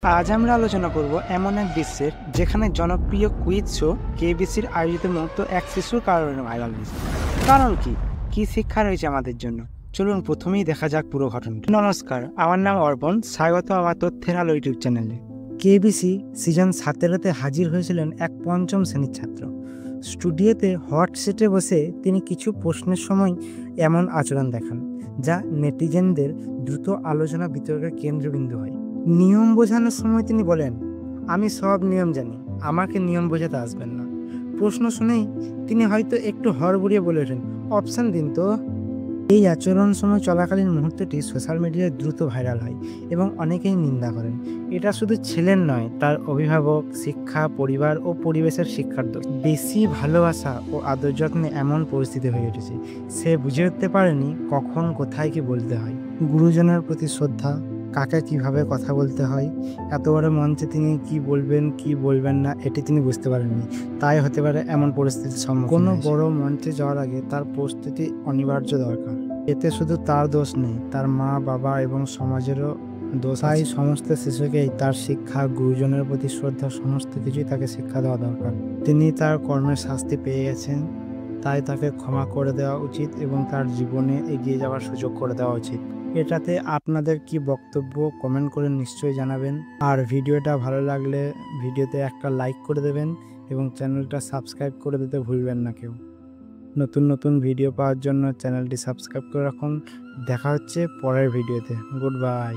আজ আমরা আলোচনা করব এমন এক বিশ্বের যেখানে জনপ্রিয় কুইজ শো কেবিসির আয়োজিত মুহূর্ত এক শিশুর কারণে ভাইরাল হয়েছে। কারণ কি কি শিক্ষা রয়েছে আমাদের জন্য? চলুন প্রথমেই দেখা যাক পুরো ঘটনাটি। নমস্কার, আমার নাম অর্পণ। স্বাগত আমার তথ্যের আলো ইউটিউব চ্যানেলে। কেবিসি সিজন 17-তে হাজির হয়েছিলেন এক পঞ্চম শ্রেণীর ছাত্র। স্টুডিওতে হট সিটে বসে তিনি কিছু প্রশ্নের সময় এমন আচরণ দেখান যা নেটিজেনদের দ্রুত আলোচনা বিতর্কের কেন্দ্রবিন্দু হয়। নিয়ম বোঝানোর সময় তিনি বলেন, আমি সব নিয়ম জানি, আমাকে নিয়ম বোঝাতে আসবেন না। প্রশ্ন শুনেই তিনি হয়তো একটু হড়বড়িয়ে বলে ওঠেন, অপশান দিন তো। এই আচরণ সময় চলাকালীন মুহূর্তটি সোশ্যাল মিডিয়ায় দ্রুত ভাইরাল হয় এবং অনেকেই নিন্দা করেন। এটা শুধু ছেলের নয়, তার অভিভাবক, শিক্ষা, পরিবার ও পরিবেশের শিক্ষার দোষ। বেশি ভালোবাসা ও আদর যত্নে এমন পরিস্থিতি হয়ে উঠেছে, সে বুঝে উঠতে পারেনি কখন কোথায় কি বলতে হয়। গুরুজনের প্রতি শ্রদ্ধা, কাকে কিভাবে কথা বলতে হয়, এত বড় মঞ্চে তিনি কি বলবেন কি বলবেন না এটি তিনি বুঝতে পারেননি। তাই হতে পারে এমন পরিস্থিতির সম্মুখীন। কোনো বড় মঞ্চে যাওয়ার আগে তার প্রস্তুতি অনিবার্য দরকার। এতে শুধু তার দোষ নেই, তার মা বাবা এবং সমাজেরও দোষ। তাই সমস্ত শিশুকেই তার শিক্ষা, গুরুজনের প্রতি শ্রদ্ধা, সমস্ত কিছুই তাকে শিক্ষা দেওয়া দরকার। তিনি তার কর্মের শাস্তি পেয়ে গেছেন, তাই তাকে ক্ষমা করে দেওয়া উচিত এবং তার জীবনে এগিয়ে যাওয়ার সুযোগ করে দেওয়া উচিত। এটাতে আপনাদের কি বক্তব্য কমেন্ট করে নিশ্চয়ই জানাবেন। আর ভিডিওটা ভালো লাগলে ভিডিওতে একটা লাইক করে দেবেন এবং চ্যানেলটা সাবস্ক্রাইব করে দিতে ভুলবেন না কেউ। নতুন নতুন ভিডিও পাওয়ার জন্য চ্যানেলটি সাবস্ক্রাইব করে রাখুন। দেখা হচ্ছে পরের ভিডিওতে। Good bye.